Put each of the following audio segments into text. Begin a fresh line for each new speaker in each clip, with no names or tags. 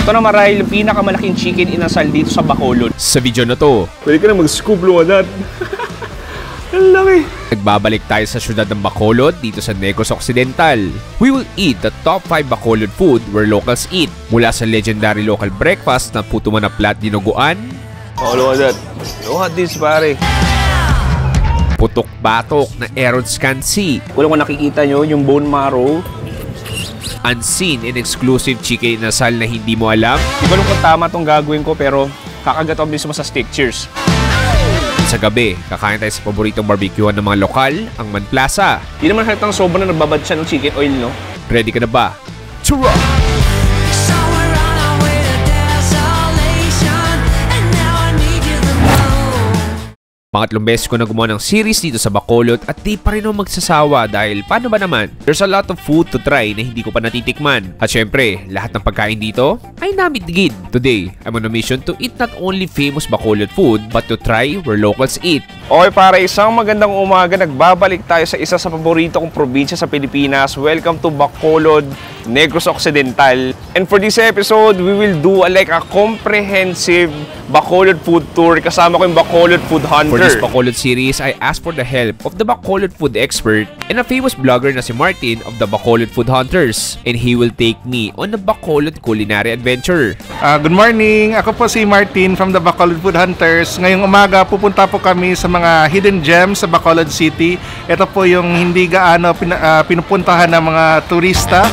Ito na marahil yung pinakamalaking chicken inasal dito sa Bacolod. Sa video na to, pwede ka na mag-scoop lumadat. Ang laki. Nagbabalik tayo sa syudad ng Bacolod dito sa Negros Occidental. We will eat the top 5 Bacolod food where locals eat. Mula sa legendary local breakfast na puto manapla at dinuguan. Oh, look at that. Look at this, pare. Putok-batok na Aaron Scansi. Kung nakikita nyo yung bone marrow. Unseen and exclusive chicken inasal na hindi mo alam. Di ba kung tama itong gagawin ko pero kakagat ako mismo sa steak. Cheers! Sa gabi, kakain tayo sa paboritong barbecuehan ng mga lokal, ang Man Plaza. Di naman halatang sobrang na nagbabad siya ng chicken oil, no? Ready ka na ba? Churra! Pangatlong beses ko na gumawa ng series dito sa Bacolod at di pa rin ako magsasawa dahil paano ba naman? There's a lot of food to try na hindi ko pa natitikman. At syempre, lahat ng pagkain dito ay namitigid. Today, I'm on a mission to eat not only famous Bacolod food but to try where locals eat. Okay, para isang magandang umaga, nagbabalik tayo sa isa sa paborito kong probinsya sa Pilipinas. Welcome to Bacolod, Negros Occidental. And for this episode, we will do a comprehensive Bacolod food tour. Kasama ko yung Bacolod food hunter. For this Bacolod series, I asked for the help of the Bacolod food expert and a famous blogger na si Martin of the Bacolod Food Hunters. And he will take me on a Bacolod culinary adventure.
Good morning! Ako po si Martin from the Bacolod Food Hunters. Ngayong umaga, pupunta po kami sa mga hidden gems sa Bacolod City. Ito po yung hindi gaano pinupuntahan ng mga turista.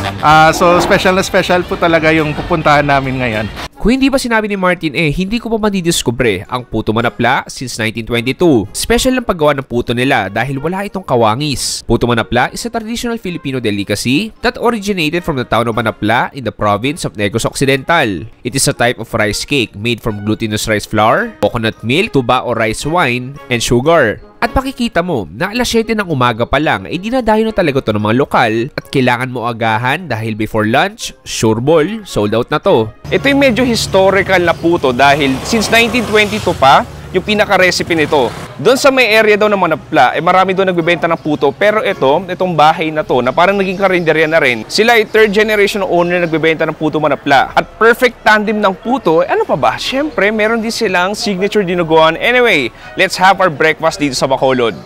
So special na special po talaga yung pupuntahan namin ngayon.
Kung hindi ba sinabi ni Martin hindi ko pa madidiskubre ang puto manapla since 1922. Special ang paggawa ng puto nila dahil wala itong kawangis. Puto manapla is a traditional Filipino delicacy that originated from the town of Manapla in the province of Negros Occidental. It is a type of rice cake made from glutinous rice flour, coconut milk, tuba or rice wine, and sugar. At makikita mo na alas 7 ng umaga pa lang dinadayo na talaga to ng mga lokal at kailangan mo agahan dahil before lunch, sure ball, sold out na to. Ito yung medyo historical na puto dahil since 1922 pa yung pinaka-recipe nito. Doon sa may area daw ng Manapla, marami doon nagbebenta ng puto. Pero itong bahay na to, na parang naging karinderya na rin, sila ay third generation owner nagbebenta ng puto Manapla. At perfect tandem ng puto, ano pa ba? Siyempre, meron din silang signature dinuguan. Anyway, let's have our breakfast dito sa Bacolod.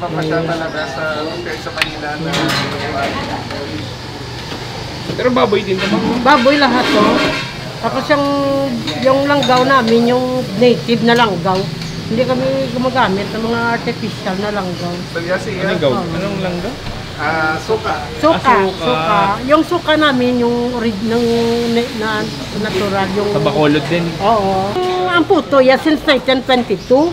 Papasya talaga sa Manila na dinuguan.
Pero baboy din naman.
Baboy lahat to. Tapos yung langgaw namin, yung native na langgaw. Hindi kami gumagamit ng mga artificial na langgaw.
Anong gaw? Anong langgaw?
Suka. Yung suka namin, yung natural. Yung
Sa Bacolod din?
Oo. Ang puto, since 1922.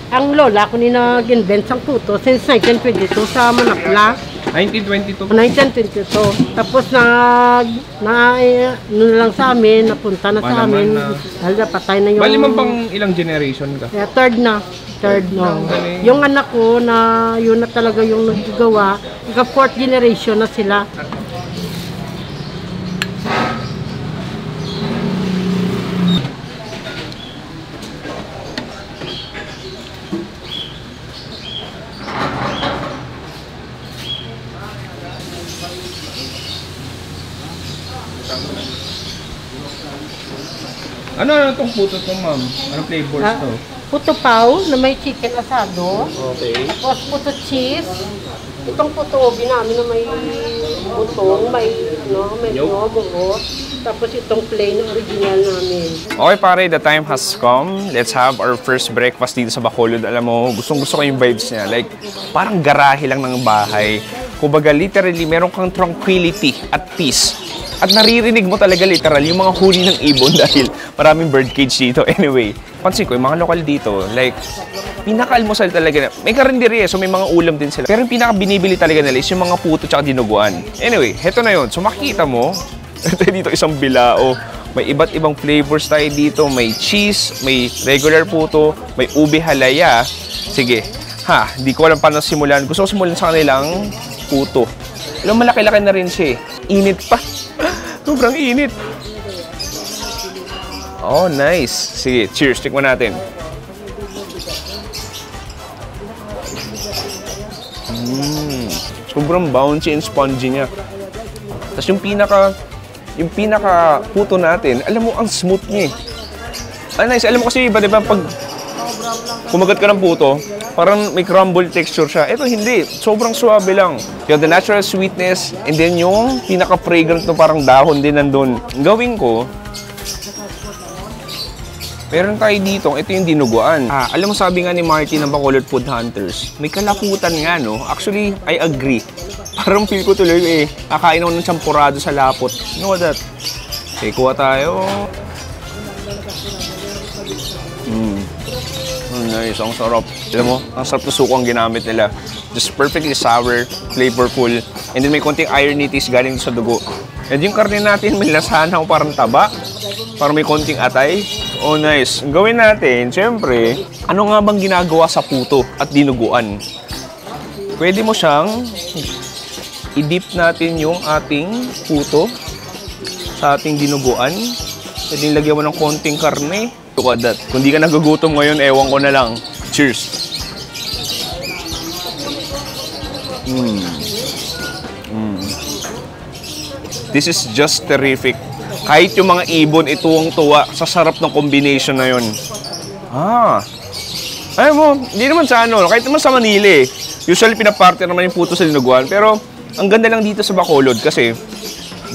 Ang lola ko nag-invent ang puto since 1922 sa Manapla.
1922?
1922. Tapos lang sa amin, napunta na sa amin. Dahil patay na yung...
Bali man pang ilang generation ka?
Third na. Yung anak ko na yun na talaga yung nagagawa. Fourth generation na sila.
Ano itong puto to, ma'am? Anong flavors to?
Puto pau na may chicken asado.
Okay.
Tapos puto cheese. Itong puto ubi namin na may butong, may buo. Tapos itong plain original namin.
Okay pare, the time has come. Let's have our first breakfast dito sa Bacolod. Alam mo, gustong-gusto ko yung vibes niya. Like, parang garahe lang ng bahay. Kumbaga, literally, meron kang tranquility at peace. At naririnig mo talaga literal yung mga huni ng ibon dahil maraming birdcage dito. Anyway, pansin ko, yung mga lokal dito, like, pinaka-almusal talaga. May karinderya, so may mga ulam din sila. Pero yung pinaka-binibili talaga nila is yung mga puto tsaka dinuguan. Anyway, heto na yun. So makikita mo, dito isang bilao. May iba't ibang flavors tayo dito. May cheese, may regular puto, may ubi halaya. Sige, hindi ko alam paano simulan. Gusto ko simulan sa kanilang puto. Alam, malaki-laki na rin siya eh. Init pa. Sobrang init. Oh, nice. Sige, cheers. Tikman natin. Sobrang bouncy and spongy niya. Tapos yung pinaka
yung pinaka puto natin, alam mo, ang smooth niya eh. Nice. Alam mo kasi iba, diba, pag kumagat ka ng puto, parang may crumble texture siya. Ito hindi. Sobrang suabe lang. You have the natural sweetness and then yung pinaka-fragrant no parang dahon din nandun. Gawin ko, meron tayo dito. Ito yung dinuguan. Alam mo, sabi nga ni Martin ng Bacolod Food Hunters, may kalaputan nga, no? Actually, I agree. Parang feel ko tuloy kakain ako ng champurado sa lapot. You know that? Okay, kuha tayo. Nice, ang sarap. Alam mo, ang sarap na suko ang ginamit nila. Just perfectly sour, flavorful, and then may konting ironities galing sa dugo. And yung karne natin, may lasana o parang taba, parang may konting atay. Oh, nice. Ang gawin natin, syempre, ano nga bang ginagawa sa puto at dinuguan? Pwede mo siyang i-dip natin yung ating puto sa ating dinuguan. Pwede lagyan mo ng konting karne. Look at that. Kung di ka nagugutom ngayon, ewan ko na lang. Cheers! This is just terrific. Kahit yung mga ibon, ituwang-tuwa sa sarap ng combination na yun. Ayaw mo, hindi naman sa ano, kahit naman sa Manila eh. Usually pinaparte naman yung puto sa dinuguan. Pero ang ganda lang dito sa Bacolod kasi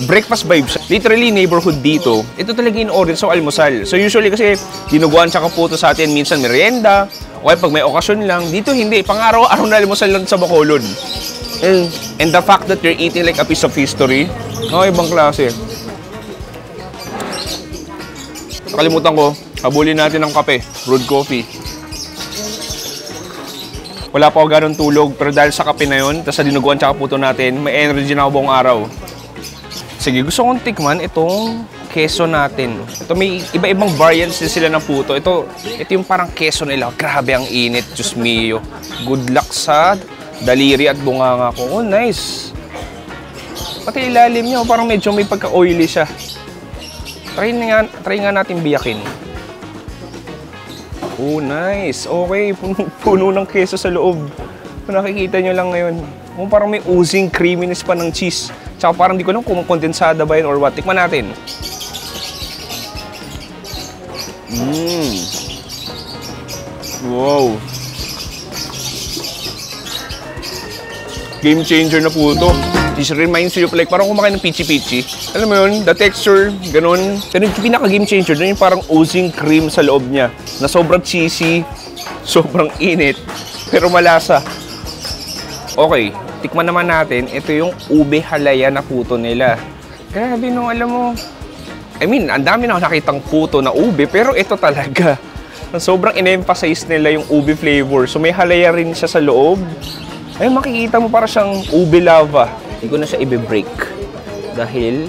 breakfast vibes. Literally, neighborhood dito. Ito talaga in order sa almusal. So usually kasi dinuguan tsaka puto sa atin, minsan merienda, o pag may okasyon lang. Dito hindi, pang-araw-araw na almusal lang sa Bacolod. And the fact that you're eating like a piece of history, ibang klase. Nakalimutan ko, habulin natin ng kape, brewed coffee. Wala pa ako ganun tulog, pero dahil sa kape na yun, tapos sa dinuguan tsaka puto natin, may energy na ako buong araw. Sige, gusto kong tikman itong keso natin. Ito may iba-ibang variants din sila ng puto. Ito yung parang keso nila. Grabe ang init, Diyos mio. Good luck sa daliri at bunganga ko. Oh, nice. Pati ilalim niya, parang medyo may pagka-oily siya. Try nga natin biyakin. Oh, nice. Okay, puno ng keso sa loob. Kung nakikita nyo lang ngayon. Oh, parang may oozing creaminess pa ng cheese. Tsaka parang di ko alam kung kondensada ba yun or what. Tikman natin. Wow. Game changer na po ito. This reminds you of like parang kumakain ng pichi-pichi. Alam mo yun, the texture, ganun. Pero yung pinaka-game changer na yung parang oozing cream sa loob niya. Na sobrang cheesy, sobrang init, pero malasa. Okay, tikman naman natin. Ito yung ube halaya na puto nila. Grabe no, alam mo. I mean, ang dami na nakitang puto na ube, pero ito talaga. Sobrang in-emphasize nila yung ube flavor. So may halaya rin siya sa loob. Ay, makikita mo para siyang ube lava. Hindi ko na siya i-break. Dahil,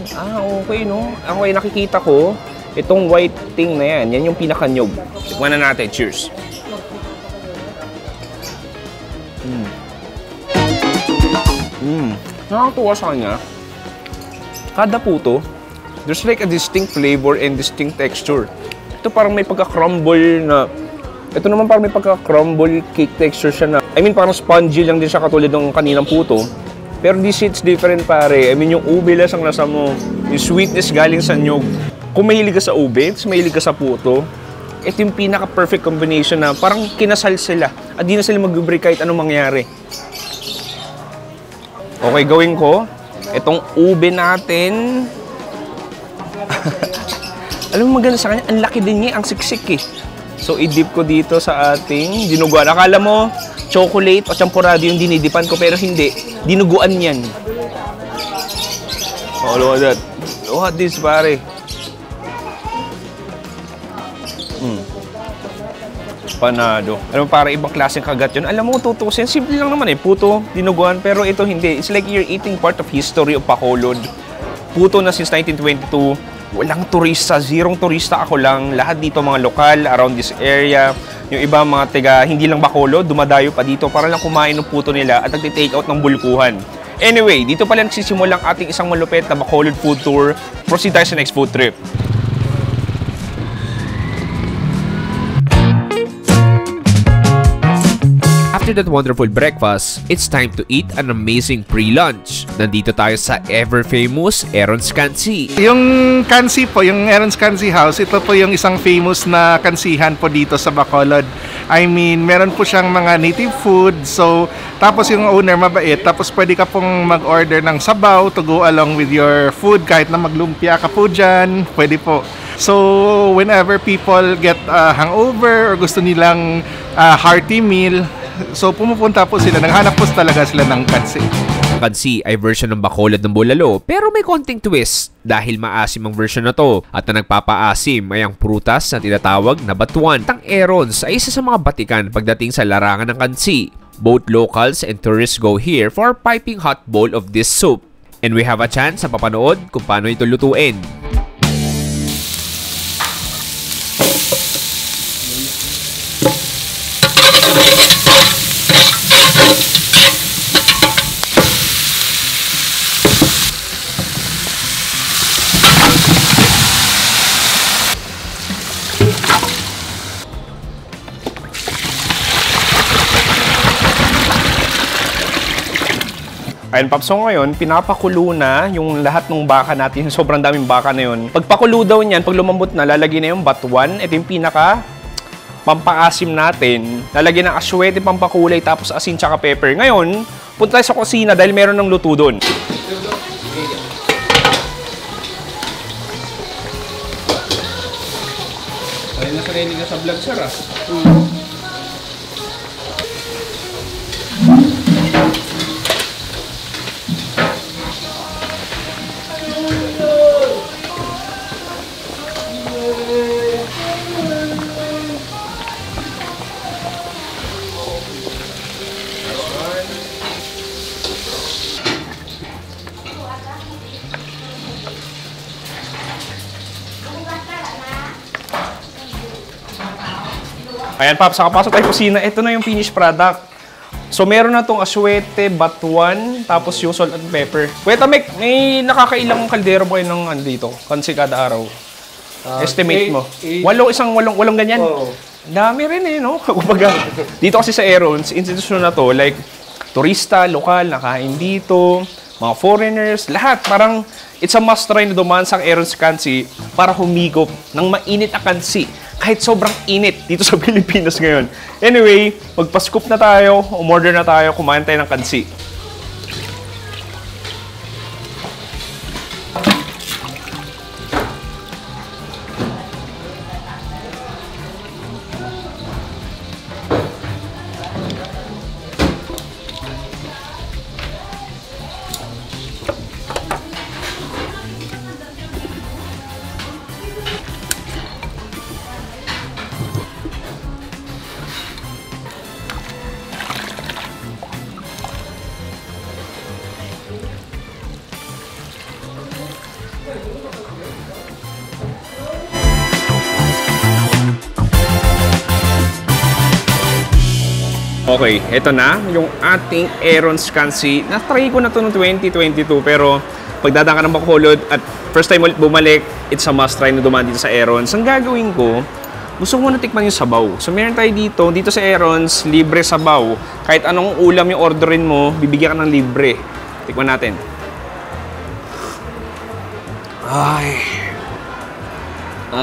okay no. Ako ay nakikita ko, itong white thing na yan, yan yung pinakanyog. Tikman na natin. Cheers. Nakakatuwa sa kanya. Kada puto, there's like a distinct flavor and distinct texture. Ito parang may pagka-crumble na... Ito naman parang may pagka-crumble cake texture siya na... I mean, parang spongy lang din siya katulad ng kaninang puto. Pero this hits different pare. I mean, yung ube lasang-lasa mo, yung sweetness galing sa nyog. Kung mahilig ka sa ube, mahilig ka sa puto, ito yung pinaka-perfect combination na parang kinasal sila. At di na sila mag-break kahit anong mangyari. Okay, gawin ko. Itong ube natin. Alam mo maganda sa kanya, ang laki din niya, ang siksik eh. So, i-dip ko dito sa ating dinuguan. Akala mo, chocolate o champurado yung dinidipan ko, pero hindi. Dinuguan yan. Oh, look at that. Look at this, pare. Panado. Alam mo, para ibang klaseng kagat yun. Alam mo, tutusin. Simple lang naman eh. Puto, dinuguan, pero ito hindi. It's like you're eating part of history of Bacolod. Puto na since 1922. Walang turista, zerong turista ako lang. Lahat dito mga lokal around this area. Yung iba mga tiga, hindi lang Bacolod, dumadayo pa dito para lang kumain ng puto nila at nagti-take out ng bulkuhan. Anyway, dito pala nagsisimula ang ating isang malupit na Bacolod food tour. Proceed tayo sa next food trip.
After after that wonderful breakfast, it's time to eat an amazing pre-lunch. Nandito tayo sa ever-famous Aaron's Kansi.
Yung Kansi po, yung Aaron's Kansi House, ito po yung isang famous na kansihan po dito sa Bacolod. I mean, meron po siyang mga native food. So, tapos yung owner mabait. Tapos pwede ka pong mag-order ng sabaw to go along with your food. Kahit na maglumpia ka po dyan, pwede po. So, whenever people get hangover or gusto nilang hearty meal, so pumupunta po sila. Naghanap po talaga sila ng kansi.
Kansi ay version ng Bacolod ng Bulalo pero may konting twist dahil maasim ang version na to at ang nagpapaasim ay ang prutas na tinatawag na batuan. Ang Aaron's ay isa sa mga batikan pagdating sa larangan ng kansi. Both locals and tourists go here for a piping hot bowl of this soup. And we have a chance na papanood kung paano ito lutuin.
Ayun, Paps, so ngayon, pinapakulo na yung lahat ng baka natin. Sobrang daming baka na yun. Pagpakulo daw niyan, pag lumambot na, lalagyan na yung batuan. Ito yung pinaka pampaasim natin. Lalagyan ng aswete, pampakulay, tapos asin tsaka pepper. Ngayon, punta tayo sa kusina dahil meron ng luto doon. Ay, nasarinig ka sa vlog, sir, ah. Ayan, Paps, nakapasok tayo kusina. Ito na yung finished product. So, meron na tong aswete, batuan, tapos yung salt and pepper. Wait, Mek, may nakakailang kaldero ba kayo ng dito? Kansi kada araw? Estimate mo. Walong ganyan?
Oo.
Dami rin eh, no? Kumbaga, dito kasi sa Aaron's, institution na to, like, turista, lokal, nakain dito, mga foreigners, lahat. Parang, it's a must try na dumaan sa Aaron's Kansi para humigop ng mainit na kansi. Kahit sobrang init dito sa Pilipinas ngayon. Anyway, magpa-scoop na tayo, umorder na tayo, kumain tayo ng kansi. Okay, eto na yung ating Aaron's Kansi. Na-try ko na to noong 2022 pero pagdadaan ka ng Bacolod at first time ulit bumalik, it's a must try na dumaan dito sa Aaron's. Ang gagawin ko, gusto ko na tikman yung sabaw. So meron tayo dito sa Aaron's, libre sabaw. Kahit anong ulam yung orderin mo, bibigyan ka ng libre. Tikman natin. Ay,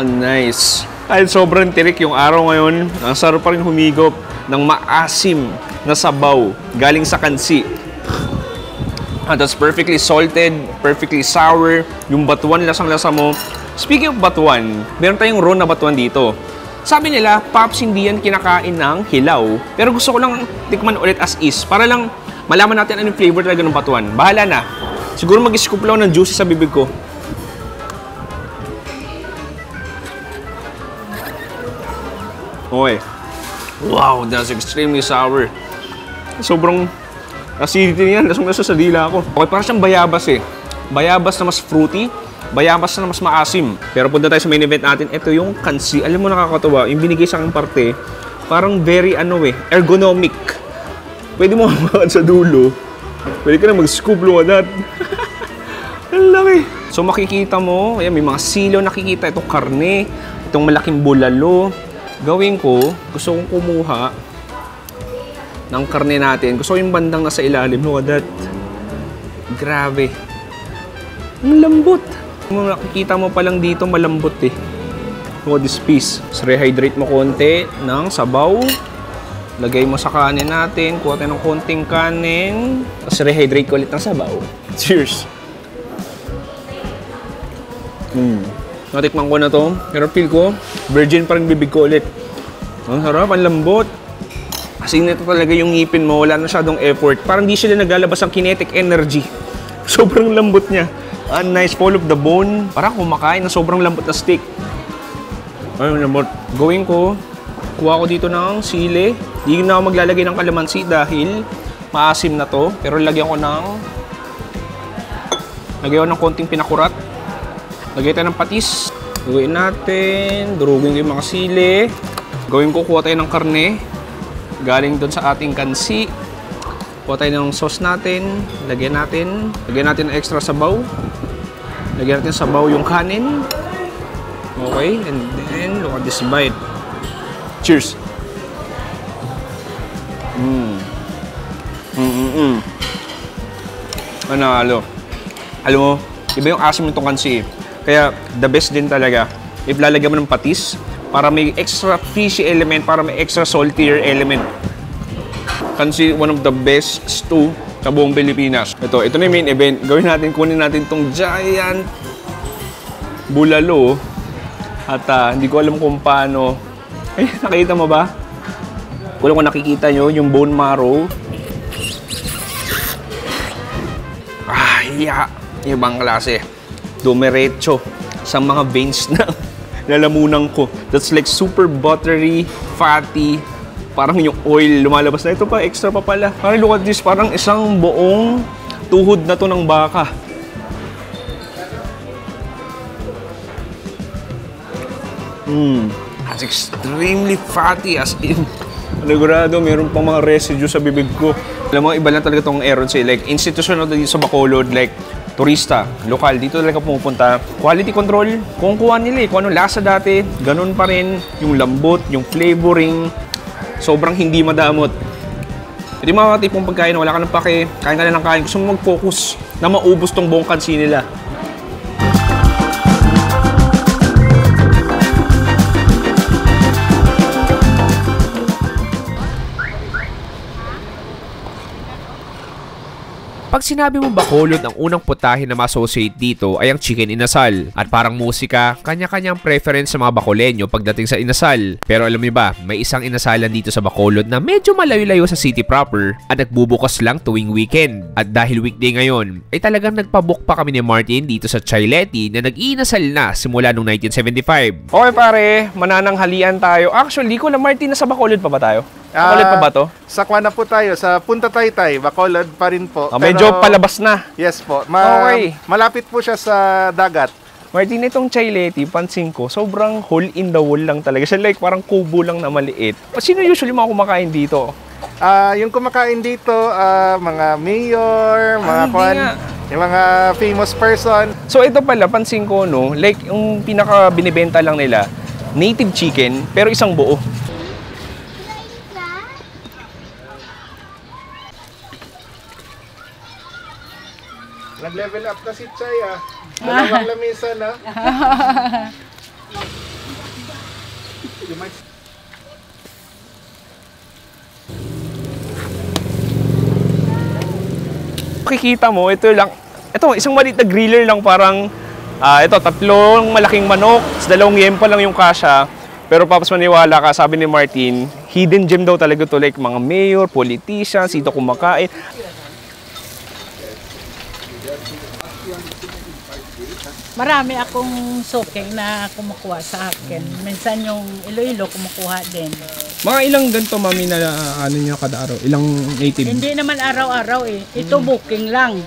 nice. Kahit sobrang tirik yung araw ngayon, ang sarap pa rin humigop ng maasim na sabaw galing sa kansi. And that's perfectly salted, perfectly sour. Yung batuan, lasang-lasa mo. Speaking of batuan, meron tayong raw na batuan dito. Sabi nila, Pops, hindi yan kinakain ng hilaw. Pero gusto ko lang tikman ulit as is para lang malaman natin anong flavor talaga ng batuan. Bahala na. Siguro mag-scoop lang ng juicy sa bibig ko. Okay. Wow, that's extremely sour. Sobrang acidity niyan. Lasong-lasa sa dila ako. Okay, parang siyang bayabas eh. Bayabas na mas fruity. Bayabas na mas maasim. Pero punta tayo sa main event natin. Ito yung kansi. Alam mo, nakakatawa. Yung binigay sa aking parte, parang very ergonomic. Pwede mo hawakan sa dulo. Pwede ka na mag-scoop lumadat. Ang laki. So makikita mo, ayan, may mga silaw nakikita. Itong karne, itong malaking bulalo. Gawin ko, gusto kong kumuha ng karne natin. Gusto ko yung bandang nasa ilalim. Look at that. Grabe. Ang lambot. Kung nakikita mo pa lang dito, malambot eh. Look at this piece. So, rehydrate mo konti ng sabaw. Lagay mo sa kanin natin. Kuha tayo ng konting kanin. Tapos rehydrate ko ulit ng sabaw. Cheers! Natikman ko na to. Pero feel ko, virgin pa rin bibig ko ulit. Ang sarap, ang lambot. Kasi nito talaga yung ngipin mo, wala na masyadong effort. Parang di sila naglalabas ng kinetic energy. Sobrang lambot niya. Nice, full of the bone. Parang kumakain ng sobrang lambot na steak. Ayun, lambot. Gawin ko, kuha ko dito ng sili. Di na ako maglalagay ng kalamansi dahil maasim na to. Pero lagyan ko ng konting pinakurat. Lagyan tayo ng patis. Gawin natin. Durugin ko yung mga sili. Gawin ko, kuha tayo ng karne. Galing doon sa ating kansi. Kuha tayo ng sauce natin. Lagyan natin ng extra sabaw. Lagyan natin sabaw yung kanin. Okay, and then look at this bite. Cheers! Ano? Alam mo, iba yung asim nitong kansi. Kaya the best din talaga if lalagyan mo ng patis para may extra fishy element, para may extra saltier element. Kansi, one of the best stew sa buong Pilipinas. Ito na yung main event. Gawin natin, kunin natin tong giant bulalo. At hindi ko alam kung paano. Ay, nakita mo ba? Kung nakikita nyo, yung bone marrow. Ibang klase. Dumiretso sa mga veins na lalamunan ko. That's like super buttery, fatty. Parang yung oil lumalabas na. Ito pa, extra pa pala. Parang look at this, parang isang buong tuhod na to ng baka. That's extremely fatty as in. Panigurado, meron pang mga residue sa bibig ko. Alam mo, iba lang talaga itong Aaron Say. Like, institutional dito sa Bacolod, like, turista, lokal, dito talaga pumupunta. Quality control, kung kuha nila kung anong lasa dati, ganun pa rin. Yung lambot, yung flavoring, sobrang hindi madamot. Hindi mga tipong pagkain na wala ka ng pake, kain ka na ng kain, gusto mo mag-focus na maubos tong buong kansi nila.
Pag sinabi mong Bacolod, ang unang putahe na ma-associate dito ay ang chicken inasal. At parang musika, kanya-kanyang preference sa mga Bacoleño pagdating sa inasal. Pero alam niyo ba, may isang inasalan dito sa Bacolod na medyo malayo-layo sa city proper at nagbubukas lang tuwing weekend. At dahil weekday ngayon, ay talagang nagpabook pa kami ni Martin dito sa Chileti na nag-iinasal na simula noong 1975.
Okay pare, manananghalian tayo. Actually, ko na Martin, nasa Bacolod pa ba tayo? Bacolod pa ba to?
Sa Kuan na po tayo, sa Punta Taytay, Bacolod pa rin po.
Medyo palabas na.
Yes po.
Okay.
Malapit po siya sa dagat.
Martin, itong Chileti, pansin ko, sobrang hole in the wall lang talaga. Siya like parang kubo lang na maliit. Sino usually mga kumakain dito?
Yung kumakain dito, mga mayor, mga yung mga famous person.
So ito pala, pansin ko, no, like yung pinaka binibenta lang nila, native chicken, pero isang buo.
Nag-level up na si Chay, Dalawang lamisa na.
Makikita mo, ito lang. Ito, isang maliit na griller lang parang, ito, 3 malaking manok, 2 yempo lang yung kasya. Pero papas maniwala ka, sabi ni Martin, hidden gem daw talaga to, like mga mayor, politicians, dito kumakain.
Marami akong soking na kumukuha sa akin. Minsan yung Iloilo kumukuha din.
Mga ilang ganito, mami, na ano nyo kada araw? Ilang native?
Hindi naman araw-araw eh. Ito booking lang.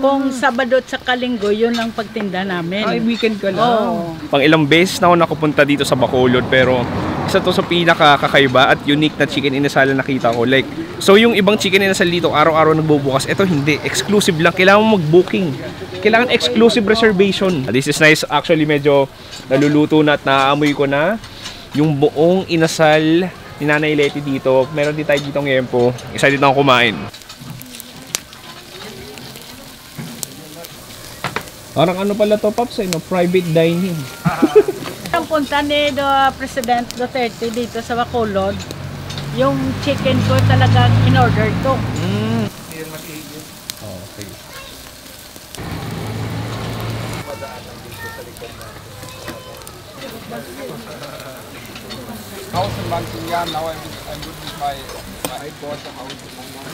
Kung Sabado at saka Linggo, yun ang pagtinda namin.
Ay, weekend ka lang.
Oo.
Pang ilang beses na ako nakapunta dito sa Bacolod, pero isa to sa pinaka-kakaiba at unique na chicken inasal na nakita ko. Like, so yung ibang chicken inasal dito, araw-araw nagbubukas. Ito hindi, exclusive lang. Kailangan mo mag-booking. Kailangan exclusive reservation. This is nice. Actually, medyo naluluto na at naaamoy ko na yung buong inasal ni Nanay Leti dito. Meron din tayo dito ng yempo. Excited na ako kumain. Parang ano pala to, Pops, no? Private dining.
Ang punta ni President Duterte dito sa Bacolod, yung chicken ko talagang in-order to.
Okay.
House in Mantingan, now I'm with my I bought a house in Mantingan.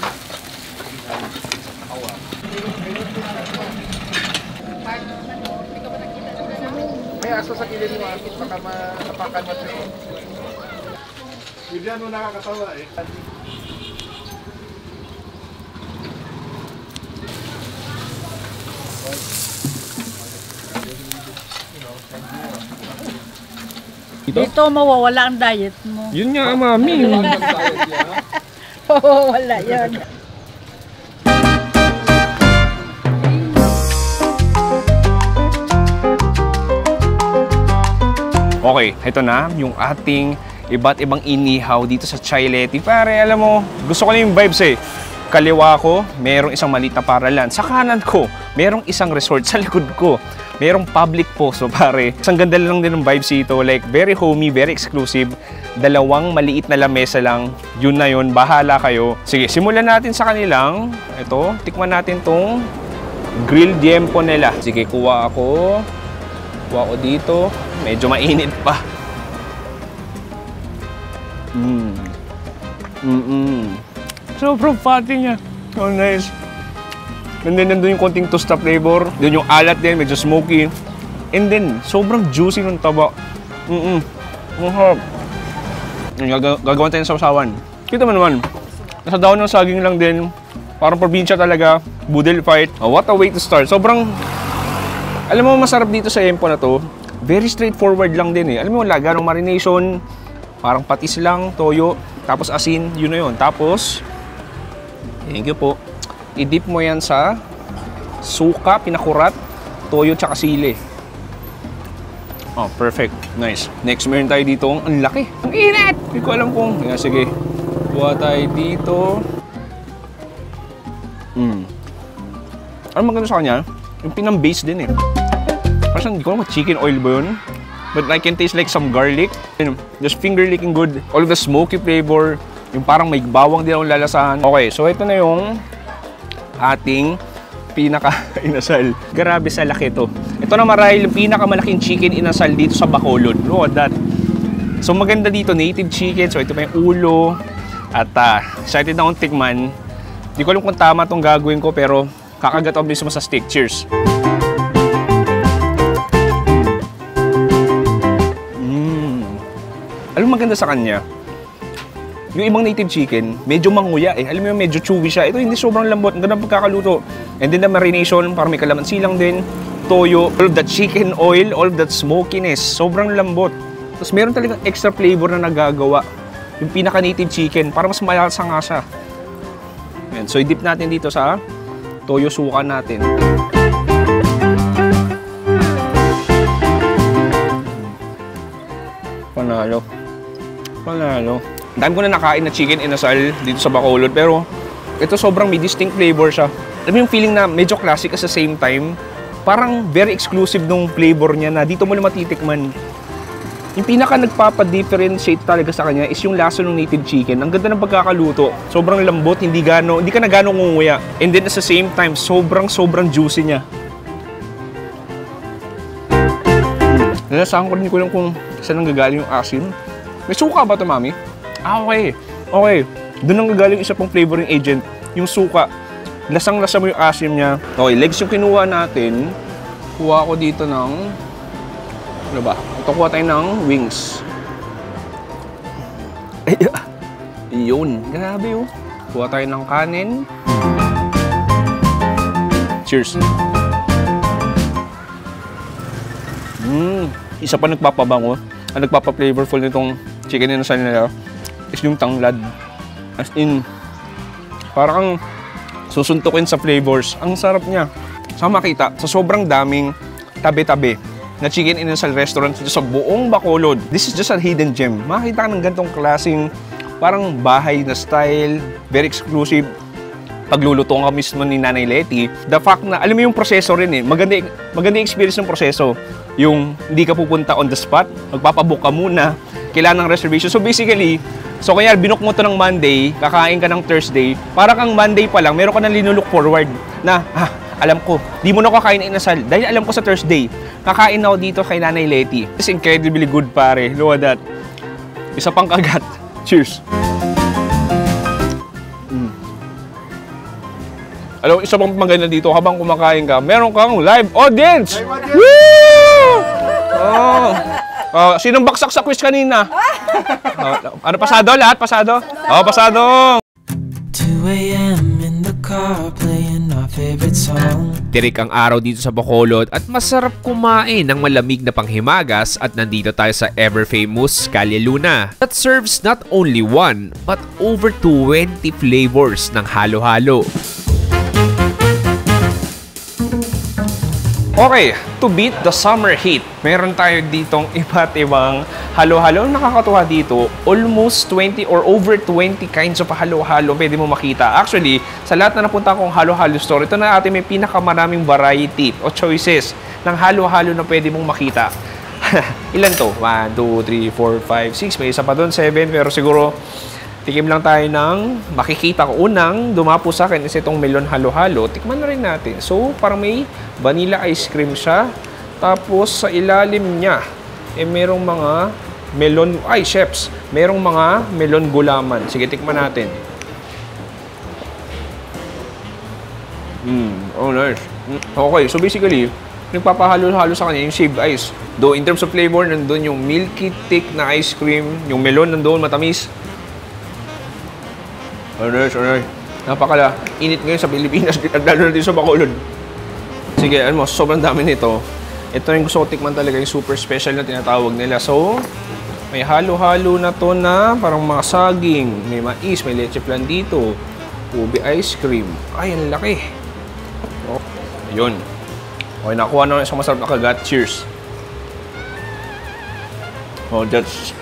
May aso sa kilid mo, baka matapakan mo siya. Bigyan mo nakakatawa eh.
Dito mawawala ang diet mo.
Yun nga, Mami.
Mawawala yan.
Okay, ito na yung ating iba't ibang inihaw dito sa Chai Leti. Pare, alam mo, gusto ko na yung vibes eh. Kaliwa ko, merong isang maliit na paralan. Sa kanan ko, merong isang resort. Sa likod ko, merong public po. So pare, isang ganda lang din ng vibes dito. Like, very homey, very exclusive. Dalawang maliit na lamesa lang. Yun na yun, bahala kayo. Sige, simulan natin sa kanilang. Ito, tikman natin tong grilled yempo nila. Sige, kuha ako. Kuha ko dito. Medyo mainit pa. Sobrang fatty niya. Oh, nice. And then, nandun yung konting tosta flavor. Doon yung alat din, medyo smoky. And then, sobrang juicy ng taba. Mahal. Gagawan tayo ng sausawan. Kita mo naman. Nasa daon ng saging lang din. Parang probinsya talaga. Budel fight. Oh, what a way to start. Sobrang... Alam mo, masarap dito sa Yempo na to. Very straightforward lang din eh. Alam mo, wala ganong marination. Parang patis lang, toyo. Tapos asin, yun na yun. Tapos, thank you po. I-dip mo yan sa suka, pinakurat, toyo, tsaka sili. Oh, perfect. Nice. Next, meron tayo dito. Ang laki. Ang init! Hindi ko alam kung... Yeah, sige. Buha tayo dito. Ano maganda sa kanya? Yung pinang-base din eh. Parang hindi ko alam, chicken oil ba yun? But I can taste like some garlic. Just finger licking good. All of the smoky flavor. Yung parang may bawang din akong lalasahan. Okay, so ito na yung ating pinaka-inasal. Grabe sa laki to. Ito na marahil yung pinakamalaking chicken inasal dito sa Bacolod. Look at that. So maganda dito, native chicken. So ito pa yung ulo. At excited na akong tikman. Hindi ko alam kung tama itong gagawin ko, pero kakagat ako mismo sa steak. Cheers! Alam mo maganda sa kanya? Yung ibang native chicken, medyo manguya eh. Alam mo yung medyo chewy siya. Ito hindi sobrang lambot. Ang ganda ng pagkakaluto. And then the marination, parang may kalamansi lang din. Toyo, all of that chicken oil, all of that smokiness. Sobrang lambot. Tapos meron talagang extra flavor na nagagawa. Yung pinaka-native chicken, para mas malasa nga siya. Ayan, so i-dip natin dito sa toyo suka natin. Panalo. Panalo. Dami ko na nakain na chicken inasal dito sa Bacolod, pero ito sobrang may distinct flavor siya. Alam mo yung feeling na medyo classic at the same time, parang very exclusive nung flavor niya na dito mo lang matitikman. Yung pinaka nagpapa-differentiate talaga sa kanya is yung lasa ng native chicken. Ang ganda ng pagkakaluto. Sobrang lambot, hindi ka na gano'ng ngunguya. And then at the same time, sobrang juicy niya. Nalasahan ko rin ko lang kung saan nanggagaling yung asin. May suka ba ito, Mami? Ah, okay. Okay. Doon nanggagaling isa pang flavoring agent, yung suka. Lasang-lasa mo yung asim niya. Okay, legs yung kinuha natin. Kuha ko dito ng... Ano ba? Ito kuha tayo ng wings. Yun. Grabe oh. Kuha tayo ng kanin. Cheers. Isa pa nagpapabango. Ang nagpapa-flavorful nitong chicken inasal nila is yung tanglad. As in, parang susuntukin sa flavors. Ang sarap niya. Saan makita? Sa sobrang daming tabi-tabi na chicken inasal restaurant dito sa buong Bacolod. This is just a hidden gem. Makakita ka ng ganitong klaseng parang bahay na style, very exclusive. Pagluluto ka mismo ni Nanay Letty, the fact na, alam mo yung proseso rin eh, maganda yung experience ng proseso. Yung hindi ka pupunta on the spot, magpapabook ka muna, kailangan ng reservation. So basically, kaya binook mo to ng Monday, kakain ka ng Thursday, parang ang Monday pa lang, meron ka nang linulook forward na, alam ko, di mo na kakain ng inasal, dahil alam ko sa Thursday, kakain ako dito kay Nanay Letty. It's incredibly good, pare. Look at that. Isa pang kagat. Cheers. Alam mo, isa pang maganda dito, habang kumakain ka, meron kang live audience! Woo! Sinong baksak sa quiz kanina? Ano, pasado lahat? Pasado? Pasado!
2 a.m. in the car playing our favorite song.
Tirik ang araw dito sa Bacolod at masarap kumain ng malamig na panghimagas at nandito tayo sa ever-famous Calle Luna that serves not only one but over 20 flavors ng halo-halo.
Okay, to beat the summer heat, meron tayo ditong iba't ibang halo-halo. Nakakatuwa dito, almost 20 or over 20 kinds of halo-halo pwede mo makita. Actually, sa lahat na napunta kong halo-halo store, ito na ating may pinakamaraming variety o choices ng halo-halo na pwede mong makita. Ilan to? 1, 2, 3, 4, 5, 6. May isa pa doon, 7. Pero siguro, tikim lang tayo ng makikita ko. Unang dumapo sa akin is itong melon halo-halo. Tikman na rin natin. So, parang may vanilla ice cream siya. Tapos, sa ilalim niya, merong mga melon, chefs, merong mga melon gulaman. Sige, tikman natin. Oh, nice. Okay, so basically, nagpapahalo-halo sa kanya yung shaved ice. Though, in terms of flavor, nandun yung milky thick na ice cream. Yung melon nandun, matamis. Alright. Napakala init ngayon sa Pilipinas, lalo na dito sa Bacolod. Sige, sobrang dami nito. Ito yung gusto ko tikman talaga, yung super special na tinatawag nila. So, may halo-halo na to na parang mga saging, may mais, may leche flan dito, ube ice cream. Ay, ang laki. Oh, ayun. Okay, nakuha na isang masarap na kagat. Cheers. Oh, that's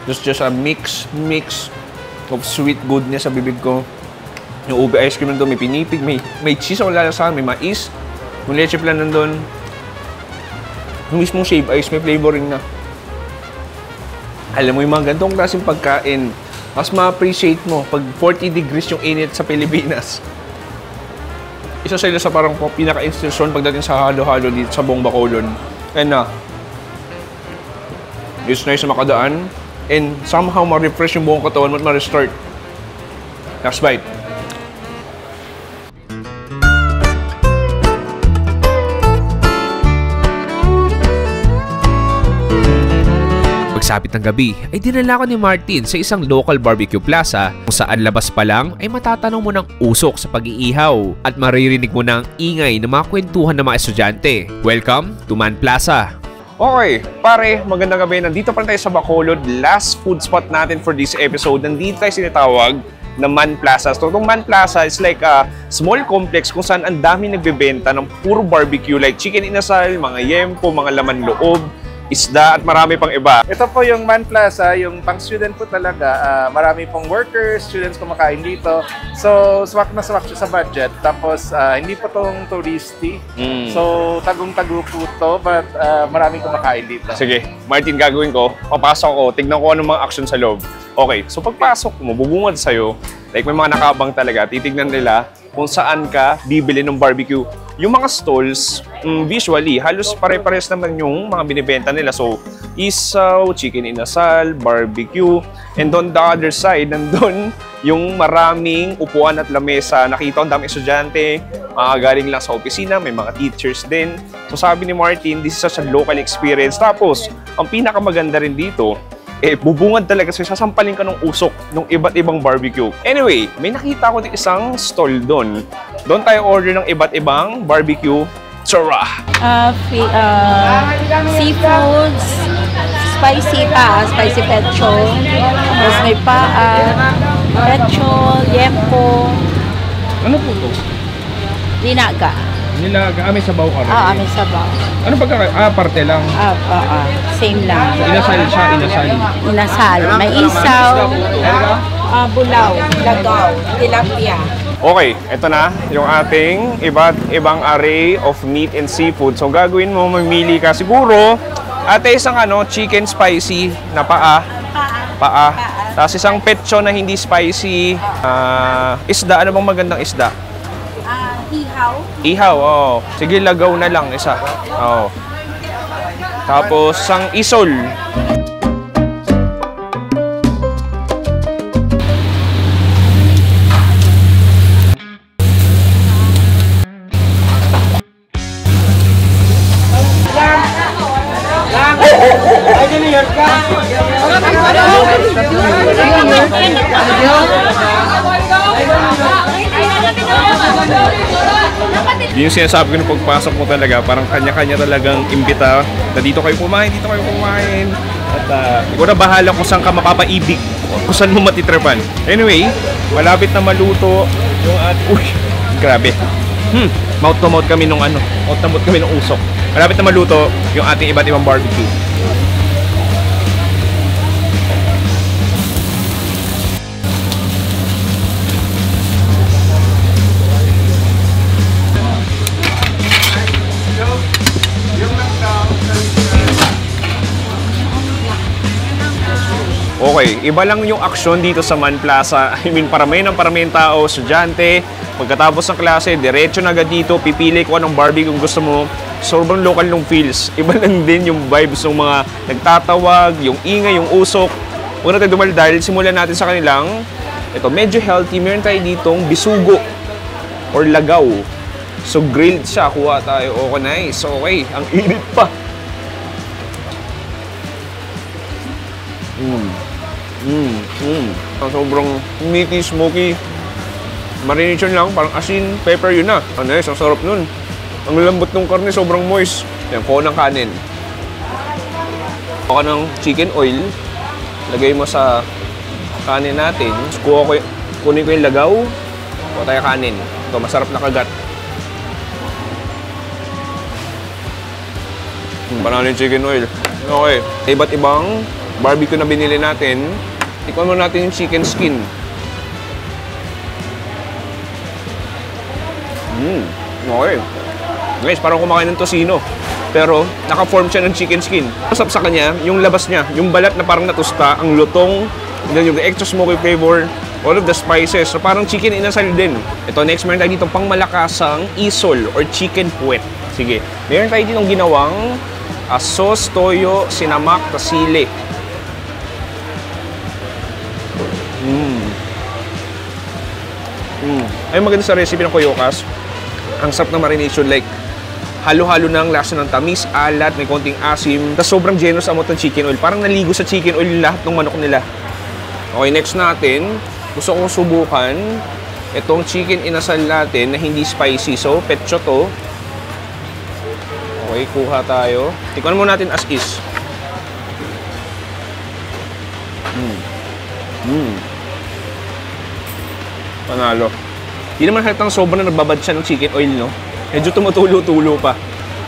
just a mix of sweet goodness sa bibig ko. Yung ube ice cream nandun, may pinipig, may cheese o lalasahan, may mais, yung leche flan nandun. Yung mismong shaved ice, may flavoring na. Alam mo, yung mga gantong klaseng pagkain, mas ma-appreciate mo pag 40 degrees yung init sa Pilipinas. Isa sila sa parang pinaka-institusyon pagdating sa halo-halo dito sa buong Bacolod. And it's nice na makadaan. And somehow ma-refresh yung buong katawan mo at ma-restart. Next bite.
Pagsapit ng gabi ay dinala ko ni Martin sa isang local barbecue plaza kung saan labas pa lang ay matatanaw mo ng usok sa pag-iihaw at maririnig mo ng ingay ng mga kwentuhan ng mga estudyante. Welcome to Man Plaza!
Okay, pare, magandang gabi. Nandito pa rin tayo sa Bacolod. Last food spot natin for this episode. Nandito tayo sinitawag na Man Plaza. So, itong Man Plaza is like a small complex kung saan ang dami nagbebenta ng puro barbecue like chicken inasal, mga yempo, mga laman loob, isda at marami pang iba.
Ito po yung Man Plaza, yung pang-student po talaga. Marami pong workers, students kumakain dito. So, swak na swak siya sa budget. Tapos, hindi po tong touristy. So, tagong-tago po to, but maraming kumakain dito.
Sige, Martin, gagawin ko. Papasok ko, tignan ko anong mga action sa loob. Okay, so pagpasok mo, bubungad sa'yo. Like may mga nakabang talaga, titignan nila kung saan ka bibili ng barbecue. Yung mga stalls, visually, halos pare-pares naman yung mga binibenta nila. So, isaw, chicken inasal, barbecue. And on the other side, nandun yung maraming upuan at lamesa. Nakita ko ang daming estudyante, galing lang sa opisina, may mga teachers din. So, sabi ni Martin, this is such a local experience. Tapos, ang pinakamaganda rin dito, bubungad talaga kasi sasampalin ka ng usok ng iba't ibang barbecue. Anyway, may nakita ko din isang stall doon. Doon tayo order ng iba't ibang barbecue. Tsura!
Seafoods, spicy pecho, tapos may pecho, yempo,
Ano po ito?
dinaga.
Nilaga. May sabaw ka rin.
May sabaw.
Ano parte lang.
Same lang.
Inasal siya, inasal.
Inasal. May isaw, bulaw, lagaw, tilapia.
Okay, ito na yung ating iba't ibang array of meat and seafood. So gagawin mo, mamili ka siguro ate isang chicken spicy na paa. Tapos isang petcho na hindi spicy. Isda, ano bang magandang isda?
Ihaw.
Ihaw, oo. Sige, lagaw na lang isa. Oo. Tapos isang isol. Yung sinasabi ko na pagpasok mo talaga, parang kanya-kanya talagang imbita na dito kayo kumain, dito kayo kumain. At ikaw na bahala kung saan ka mapapaibig, kung saan mo matitrepan. Anyway, malapit na maluto yung uy, grabe. Mouth to mouth kami nung mouth to mouth kami nung usok. Malapit na maluto yung ating iba't ibang barbecue. Okay, iba lang yung aksyon dito sa Man Plaza. I mean, parami ng tao, estudyante. Pagkatapos ng klase, diretso na agad dito, pipili ko anong barbecue kung gusto mo. Sobrang local ng feels. Iba lang din yung vibes ng mga nagtatawag, yung ingay, yung usok. Huwag natin dumaldal, simulan natin sa kanilang. Ito, medyo healthy. Meron tayo ditong bisugo or lagaw. So, grilled siya. Kuha tayo. Okay, nice. Okay, ang init pa. Sobrang meaty, smoky. Marination lang, parang asin, pepper, yun na. Nice, ang sarap nun. Ang lambot ng karne, sobrang moist. Yan, kuha ng kanin. Kuha ng chicken oil. Lagay mo sa kanin natin. Kunin ko yung lagaw. Kuha tayo kanin. Ito, masarap na kagat. Panalo yung chicken oil. Okay, iba't ibang barbecue na binili natin. Tikman mo natin yung chicken skin. Okay. Guys, parang kumakain ng tocino. Pero, naka-form siya ng chicken skin. Masarap sa kanya, yung labas niya, yung balat na parang natusta, ang lutong, yung extra smoky flavor, all of the spices. So, parang chicken inasal din. Ito, next, meron tayo dito pang malakasang isol or chicken puwet. Sige. Meron tayo dito ginawang sauce, toyo, sinamak, tasili. Ay, maganda sa recipe ng Koyokas. Ang sarap na marination, like halo-halo ng lasa ng tamis, alat, may konting asim. Tapos sobrang generous amount ng chicken oil. Parang naligo sa chicken oil lahat ng manok nila. Okay, next natin, gusto kong subukan itong chicken inasal natin na hindi spicy. So, petcho to. Okay, kuha tayo. Tikman mo natin as is. Panalo. Hindi naman halatang sobrang nagbabad siya ng chicken oil, no? Medyo tumutulo-tulo pa.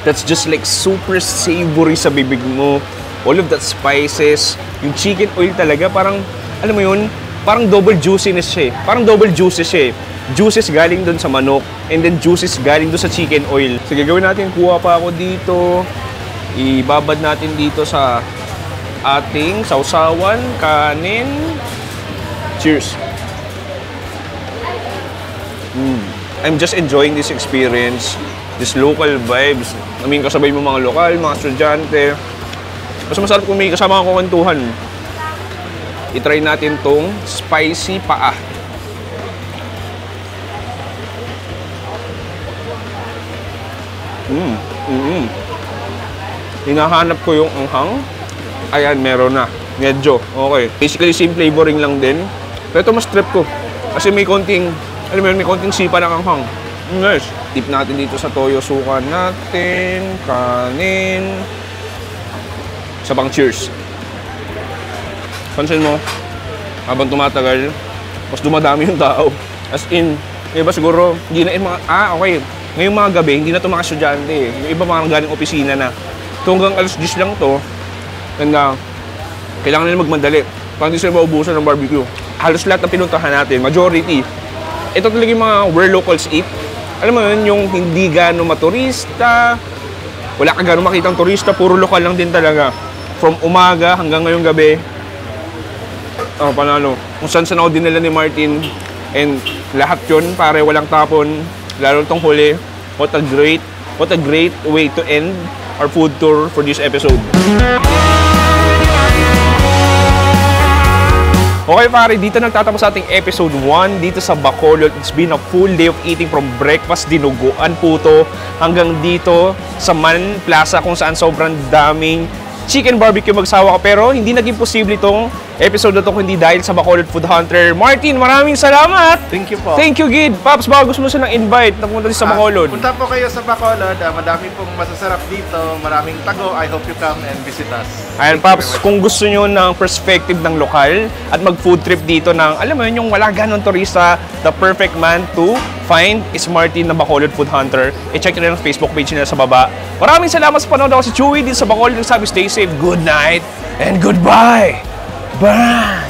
That's just like super savory sa bibig mo. All of that spices. Yung chicken oil talaga, parang, alam mo yun, parang double juiciness siya eh. Parang double juices siya eh. Juices galing doon sa manok, and then juices galing doon sa chicken oil. Sige, gawin natin. Kuha pa ako dito. Ibabad natin dito sa ating sausawan, kanin. Cheers! I'm just enjoying this experience, this local vibes. I mean, kasabay mo mga lokal, mga estudyante. Mas masarap kung may kasama kang kwentuhan. I-try natin tong spicy paa. Hinahanap ko yung anghang. Ayan, meron na. Medyo, okay. Basically, same flavoring lang din. Pero ito mas trip ko. Kasi may konting, alam mo yun, may konting sipa ng anghang. Nice. Dip natin dito sa toyo suka natin, kanin. Sa pang cheers. Pansin mo, habang tumatagal, mas dumadami yung tao. As in, iba siguro, hindi na mga, okay. ngayong mga gabi, hindi na ito mga estudyante eh. Yung iba mga galing opisina na. Ito hanggang alas 10 lang to. And kailangan nila magmadali. Para hindi sila maubusan ng barbecue. Halos lahat ng pinuntahan natin, majority. Ito talaga yung mga where locals eat. Alam mo yun, yung hindi gano'ng maturista. Wala ka gano'ng makitang turista, puro lokal lang din talaga. From umaga hanggang ngayong gabi. Panalo. Kung saan ako dinala ni Martin. And lahat yun, pare, walang tapon. Lalo itong huli. What a great way to end our food tour for this episode. Okay pare, dito nagtatapos ating episode 1 dito sa Bacolod. It's been a full day of eating from breakfast, dinuguan, puto, hanggang dito sa Man Plaza kung saan sobrang daming chicken barbecue magsawa ka. Pero hindi naging posible itong episode na ito kundi dahil sa Bacolod Food Hunter. Martin, maraming salamat!
Thank you po.
Thank you, Gid. Paps, baka gusto mo siya ng invite na pumunta sa Bacolod.
Punta po kayo sa Bacolod. Madami pong masasarap dito. Maraming tago. I hope you come and visit us.
Ayan, Paps, kung gusto nyo ng perspective ng lokal at mag-food trip dito ng, alam mo yun, yung wala ganun turista, the perfect man to find is Martin na Bacolod Food Hunter. I-check nyo rin ang Facebook page nila sa baba. Maraming salamat sa panood. Ako si Chewy din sa Bacolod. Nagsabi, stay safe, good night, and goodbye! Bye!